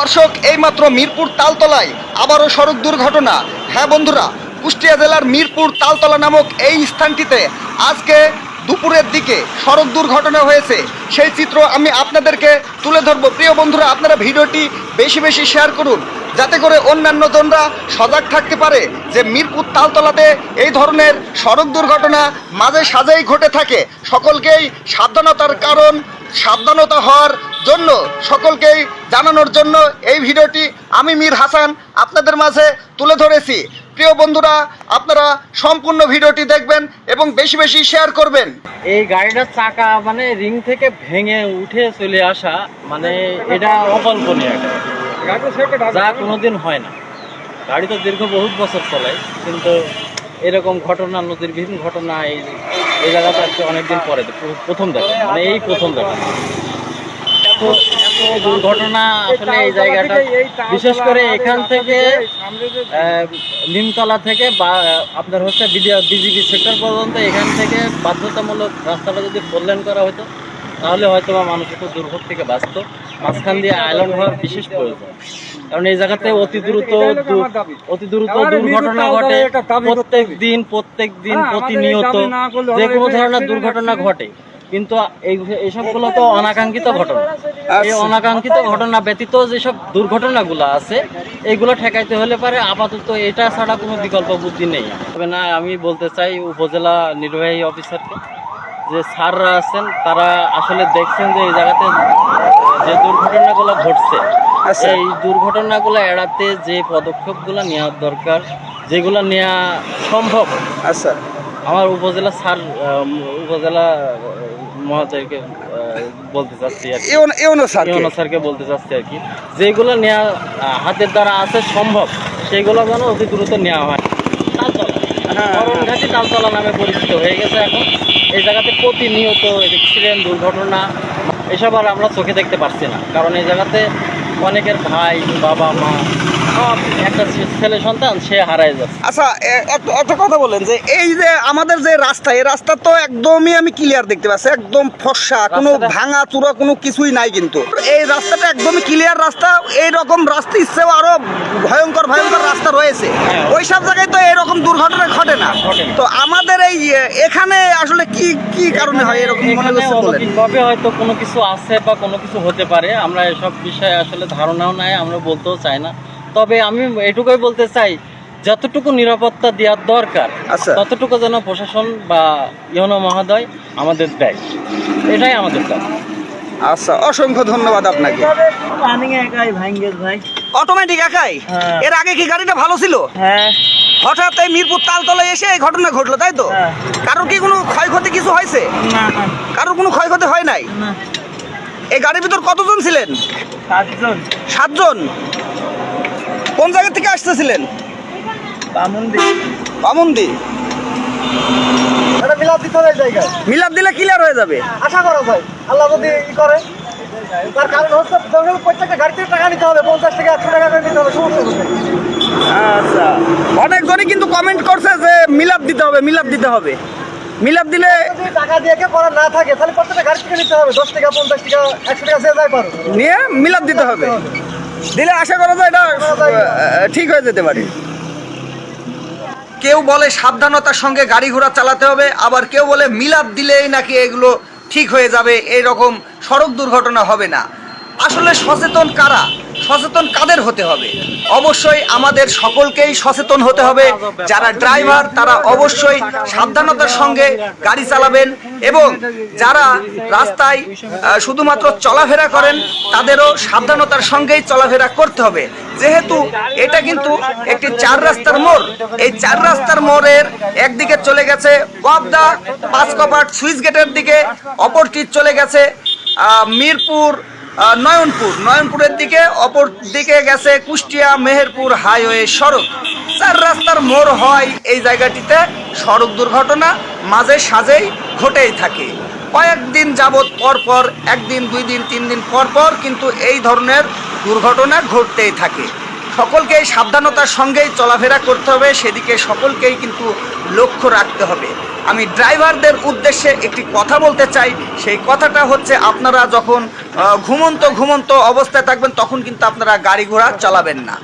দর্শক, এইমাত্র মিরপুর তালতলায় আবারও সড়ক দুর্ঘটনা। হ্যাঁ বন্ধুরা, কুষ্টিয়া জেলার মিরপুর তালতলা নামক এই স্থানটিতে আজকে দুপুরের দিকে সড়ক দুর্ঘটনা হয়েছে। সেই চিত্র আমি আপনাদেরকে তুলে ধরবো। প্রিয় বন্ধুরা, আপনারা ভিডিওটি বেশি বেশি শেয়ার করুন, যাতে করে অন্যান্য জনরা সজাগ থাকতে পারে যে মিরপুর তালতলাতে এই ধরনের সড়ক দুর্ঘটনা মাঝে সাঝেই ঘটে থাকে। সকলকেই সাবধানতা হওয়ার জন্য সকলকেই জানানোর জন্য এই ভিডিওটি আমি মীর হাসান আপনাদের মাঝে তুলে ধরেছি। প্রিয় বন্ধুরা, আপনারা সম্পূর্ণ ভিডিওটি দেখবেন এবং বেশি বেশি শেয়ার করবেন। এই গাড়িটার চাকা মানে রিং থেকে ভেঙে উঠে চলে আসা, মানে এটা অকল্পনীয়, যা কোনোদিন হয় না। গাড়ি তো দীর্ঘ বহুত বছর চলে, কিন্তু এরকম ঘটনা, নদীর বিভিন্ন ঘটনা এই জায়গাটা অনেকদিন পরে প্রথম দেখা, মানে এই প্রথম দেখা। এত দুর্ঘটনা আসলে এই জায়গাটা, বিশেষ করে এখান থেকে নিমতলা থেকে বা আপনার হচ্ছে বিজিবি সেক্টর পর্যন্ত, এখান থেকে বাধ্যতামূলক রাস্তাটা যদি 4 লেন করা হতো তাহলে হয়তো বা মানুষ একটু দুর্ভোগ থেকে বাঁচত। মাঝখান দিয়ে আইল্যান্ড হওয়ার বিশেষ প্রয়োজন, কারণ এই জায়গাতে অতি দ্রুত দুর্ঘটনা ঘটে প্রত্যেক দিন প্রতিনিয়ত। যে কোনো ধরনের দুর্ঘটনা ঘটে, কিন্তু এইসবগুলো তো অনাকাঙ্ক্ষিত ঘটনা। এই অনাকাঙ্ক্ষিত ঘটনা ব্যতীত যেসব দুর্ঘটনাগুলো আছে, এইগুলো ঠেকাইতে হলে পারে আপাতত এটা ছাড়া কোনো বিকল্প বুদ্ধি নেই। তবে না, আমি বলতে চাই উপজেলা নির্বাহী অফিসারকে, যে স্যাররা আছেন তারা আসলে দেখছেন যে এই জায়গাতে যে দুর্ঘটনাগুলো ঘটছে, এই দুর্ঘটনাগুলো এড়াতে যে পদক্ষেপগুলো নেওয়ার দরকার, যেগুলো নেওয়া সম্ভব, আচ্ছা আমার উপজেলা মহাশয়কে বলতে চাচ্ছি আর কি, স্যারকে বলতে চাচ্ছি আর কি, যেগুলো নেওয়া হাতের দ্বারা আছে সম্ভব, সেইগুলো যেন অতি দ্রুত নেওয়া হয়। তালতলা নামে পরিচিত হয়ে গেছে এখন। এই জায়গাতে প্রতিনিয়ত অ্যাক্সিডেন্ট, দুর্ঘটনা, এসব আর আমরা চোখে দেখতে পারছি না, কারণ এই জায়গাতে অনেকের ভাই, বাবা, মা, সব একটা ছেলে সন্তান সে হারায় যাচ্ছে। আচ্ছা, একটা কথা বলেন যে এই যে আমাদের যে রাস্তা, এই রাস্তা তো একদমই আমি ক্লিয়ার দেখতে পাচ্ছি, একদম ফর্সা, কোনো ভাঙা চূড়া কোনো কিছুই নাই, কিন্তু এই রাস্তাটা একদমই ক্লিয়ার রাস্তা। এইরকম রাস্তা ইচ্ছেও আরো ভয়ঙ্কর রাস্তা রয়েছে, ওই সব জায়গায় তো এরকম দুর্ঘটনা ঘটে না। তো আমাদের এই এখানে আসলে কি কারণে হয় এরকম? অলৌকিকভাবে হয়তো কোনো কিছু আছে বা কোনো কিছু হতে পারে, আমরা এসব বিষয়ে আসলে ধারণাও নাই, আমরা বলতেও চাই না। তবে আমি এটুকুই বলতে চাই, যতটুকু নিরাপত্তা দেওয়ার দরকার ততটুকু যেন প্রশাসন বা ইউনো মহোদয় আমাদের দেয়, এটাই আমাদের দাবি। আচ্ছা, অসংখ্য ধন্যবাদ আপনাকে। অটোমেটিক একাই? এর আগে কি গাড়িটা ভালো ছিল? হ্যাঁ। হঠাৎ এই মিরপুর তালতলায় এসে এই ঘটনা ঘটলো, তাই তো? কারোর কি কোনো ক্ষয়ক্ষতি কিছু হয়েছে? না, কারোর কোনো ক্ষয়ক্ষতি হয় নাই? এই গাড়ির ভিতর কতজন ছিলেন? 7 জন। কোন জায়গা থেকে আসতেছিলেন? বামুনদি। মিলাদ দিলে ক্লিয়ার হয়ে যাবে, আশা করা যায়। আল্লাহ যদি করে, তার কারণ হচ্ছে প্রত্যেকটা গাড়ি থেকে টাকা নিতে হবে, 50 টাকা 100 টাকা করে নিতে হবে, সমস্যা হচ্ছে। আচ্ছা, অনেকজনই কিন্তু কমেন্ট করছে যে মিলাদ দিতে হবে। মিলাদ দিলে যদি টাকা দিয়ে কেউ করা না থাকে, তাহলে প্রত্যেকটা গাড়ি থেকে নিতে হবে 10 টাকা 50 টাকা 100 টাকা যে যায় পারো নিয়ে মিলাদ দিতে হবে। দিলে আশা করা যায় এটা ঠিক হয়ে যেতে পারে। কেউ বলে সাবধানতার সঙ্গে গাড়ি ঘোড়া চালাতে হবে, আবার কেউ বলে মিলাদ দিলেই নাকি এগুলো ঠিক হয়ে যাবে, এইরকম সড়ক দুর্ঘটনা হবে না। আসলে সচেতন কারা? সচেতন কাদের হতে হবে? অবশ্যই আমাদের সকলকেই সচেতন হতে হবে। যারা ড্রাইভার তারা অবশ্যই সাবধানতার সঙ্গে গাড়ি চালাবেন, এবং যারা রাস্তায় শুধুমাত্র চলাফেরা করেন তাদেরও সাবধানতার সঙ্গেই চলাফেরা করতে হবে। যেহেতু এটা কিন্তু একটি 4 রাস্তার মোড়, এই 4 রাস্তার মোড়ের একদিকে চলে গেছে ওয়াবদা 5 কপাট সুইচ গেটের দিকে, অপরটি চলে গেছে মিরপুর নয়নপুরের দিকে, অপর দিকে গেছে কুষ্টিয়া মেহেরপুর হাইওয়ে সড়ক। 4 রাস্তার মোড় হয় এই জায়গাটিতে সড়ক দুর্ঘটনা মাঝে সাঝেই ঘটেই থাকে। কয়েকদিন যাবৎ পরপর, 1 দিন 2 দিন 3 দিন পরপর কিন্তু এই ধরনের দুর্ঘটনা ঘটতেই থাকে। সকলকেই সাবধানতার সঙ্গেই চলাফেরা করতে হবে, সেদিকে সকলকেই কিন্তু লক্ষ্য রাখতে হবে। আমি ড্রাইভারদের উদ্দেশ্যে একটি কথা বলতে চাই। সেই কথাটা হচ্ছে, আপনারা যখন ঘুমন্ত অবস্থায় থাকবেন তখন কিন্তু আপনারা গাড়ি ঘোড়া চালাবেন না।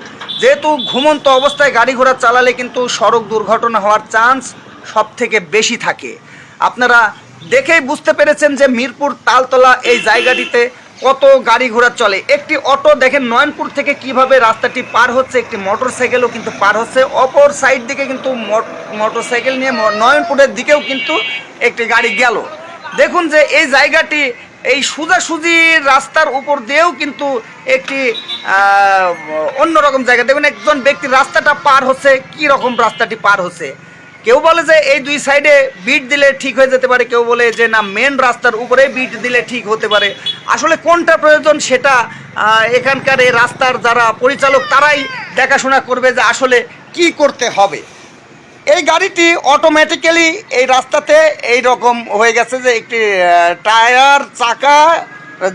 যেহেতু ঘুমন্ত অবস্থায় গাড়ি ঘোড়া চালালে কিন্তু সড়ক দুর্ঘটনা হওয়ার চান্স সব থেকে বেশি থাকে। আপনারা দেখেই বুঝতে পেরেছেন যে মিরপুর তালতলা এই জায়গাটিতে কত গাড়ি ঘোড়া চলে। একটি অটো দেখেন নয়নপুর থেকে কিভাবে রাস্তাটি পার হচ্ছে, একটি মোটরসাইকেলও কিন্তু পার হচ্ছে। অপর সাইড দিকে কিন্তু মোটরসাইকেল নিয়ে নয়নপুরের দিকেও কিন্তু একটি গাড়ি গেল। দেখুন যে এই জায়গাটি এই সোজাসুজি রাস্তার উপর দিয়েও কিন্তু একটি অন্যরকম জায়গা। দেখুন একজন ব্যক্তি রাস্তাটা পার হচ্ছে, কি রকম রাস্তাটি পার হচ্ছে। কেউ বলে যে এই দুই সাইডে বিট দিলে ঠিক হয়ে যেতে পারে, কেউ বলে যে না মেন রাস্তার উপরে বিট দিলে ঠিক হতে পারে। আসলে কোনটা প্রয়োজন সেটা এখানকার এই রাস্তার যারা পরিচালক তারাই দেখাশোনা করবে যে আসলে কি করতে হবে। এই গাড়িটি অটোমেটিক্যালি এই রাস্তাতে এই রকম হয়ে গেছে যে একটি টায়ার চাকা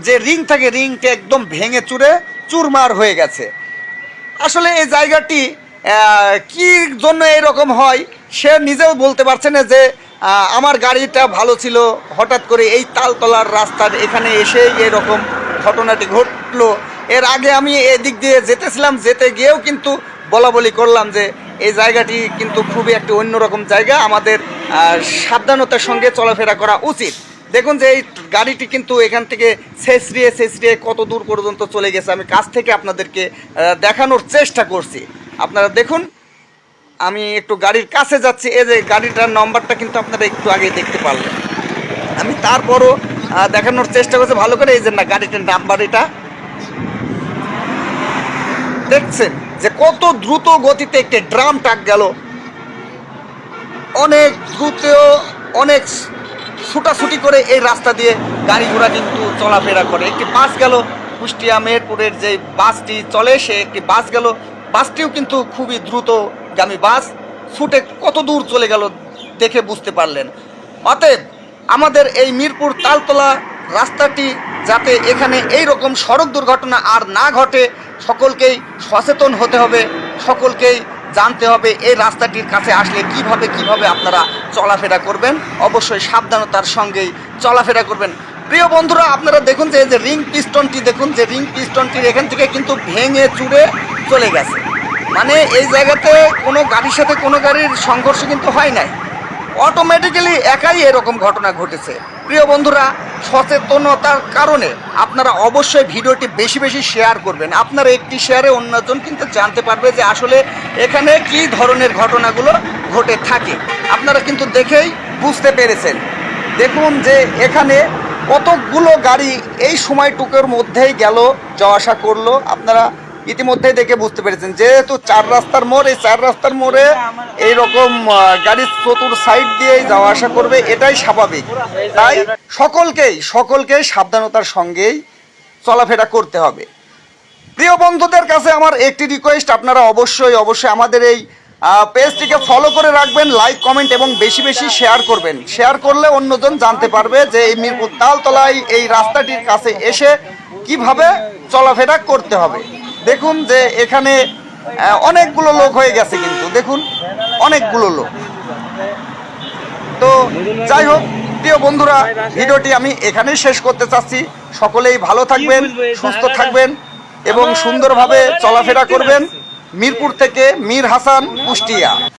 যে রিং থাকে, রিংটা একদম ভেঙে চুরে চুরমার হয়ে গেছে। আসলে এই জায়গাটি কি জন্য এরকম হয় সে নিজেও বলতে পারছে না যে আমার গাড়িটা ভালো ছিল, হঠাৎ করে এই তালতলার রাস্তার এখানে এসেই এরকম ঘটনাটি ঘটলো। এর আগে আমি এদিক দিয়ে যেতেছিলাম, যেতে গিয়েও কিন্তু বলাবলি করলাম যে এই জায়গাটি কিন্তু খুবই একটি অন্যরকম জায়গা, আমাদের সাবধানতার সঙ্গে চলাফেরা করা উচিত। দেখুন যে এই গাড়িটি কিন্তু এখান থেকে ছেঁচড়িয়ে কত দূর পর্যন্ত চলে গেছে। আমি কাছ থেকে আপনাদেরকে দেখানোর চেষ্টা করছি। আপনারা দেখুন, আমি একটু গাড়ির কাছে যাচ্ছি। এই যে গাড়িটার নম্বরটা কিন্তু আপনারা একটু আগে দেখতে পারলেন। আমি তারপরও দেখানোর চেষ্টা করছি ভালো করে। এই যে না গাড়িটার নাম্বার, এটা দেখছেন যে কত দ্রুত গতিতে একটি ড্রাম ট্রাক গেল, অনেক দ্রুত, অনেক ছুটাছুটি করে এই রাস্তা দিয়ে গাড়ি ঘোড়া কিন্তু চলাফেরা করে। একটি বাস গেল, কুষ্টিয়া মেহেরপুরের যে বাসটি চলে সে একটি বাস গেল, বাসটিও কিন্তু খুবই দ্রুতগামী বাস, ছুটে কত দূর চলে গেল দেখে বুঝতে পারলেন। অতএব আমাদের এই মিরপুর তালতলা রাস্তাটি যাতে এখানে এই রকম সড়ক দুর্ঘটনা আর না ঘটে, সকলকেই সচেতন হতে হবে, সকলকেই জানতে হবে এই রাস্তাটির কাছে আসলে কিভাবে আপনারা চলাফেরা করবেন। অবশ্যই সাবধানতার সঙ্গেই চলাফেরা করবেন। প্রিয় বন্ধুরা, আপনারা দেখুন যে এই যে রিং পিস্টনটি, দেখুন যে রিং পিস্টনটির এখান থেকে কিন্তু ভেঙে চুরে চলে গেছে। মানে এই জায়গাতে কোনো গাড়ির সাথে কোনো গাড়ির সংঘর্ষ কিন্তু হয় নাই, অটোমেটিক্যালি একাই এরকম ঘটনা ঘটেছে। প্রিয় বন্ধুরা, সচেতনতার কারণে আপনারা অবশ্যই ভিডিওটি বেশি শেয়ার করবেন। আপনার একটি শেয়ারে অন্যজন কিন্তু জানতে পারবে যে আসলে এখানে কি ধরনের ঘটনাগুলো ঘটে থাকে। আপনারা কিন্তু দেখেই বুঝতে পেরেছেন। দেখুন যে এখানে কতগুলো গাড়ি এই সময়টুকুর মধ্যেই গেল, যাওয়া আসা করলো। আপনারা ইতিমধ্যেই দেখে বুঝতে পেরেছেন, যেহেতু চার রাস্তার মোড়, এই চার রাস্তার মোড়ে এইরকম গাড়ি চতুর সাইড দিয়েই যাওয়া আসা করবে, এটাই স্বাভাবিক। তাই সকলকেই সাবধানতার সঙ্গেই চলাফেরা করতে হবে। প্রিয় বন্ধুদের কাছে আমার একটি রিকোয়েস্ট, আপনারা অবশ্যই আমাদের এই পেজটিকে ফলো করে রাখবেন, লাইক কমেন্ট এবং বেশি শেয়ার করবেন। শেয়ার করলে অন্যজন জানতে পারবে যে এই মিরপুর তালতলায় এই রাস্তাটির কাছে এসে কিভাবে চলাফেরা করতে হবে। দেখুন যে এখানে অনেকগুলো লোক হয়ে গেছে, কিন্তু দেখুন অনেকগুলো লোক। তো যাই হোক প্রিয় বন্ধুরা, ভিডিওটি আমি এখানেই শেষ করতে চাচ্ছি। সকলেই ভালো থাকবেন, সুস্থ থাকবেন এবং সুন্দরভাবে চলাফেরা করবেন। মিরপুর থেকে মীর হাসান, কুষ্টিয়া।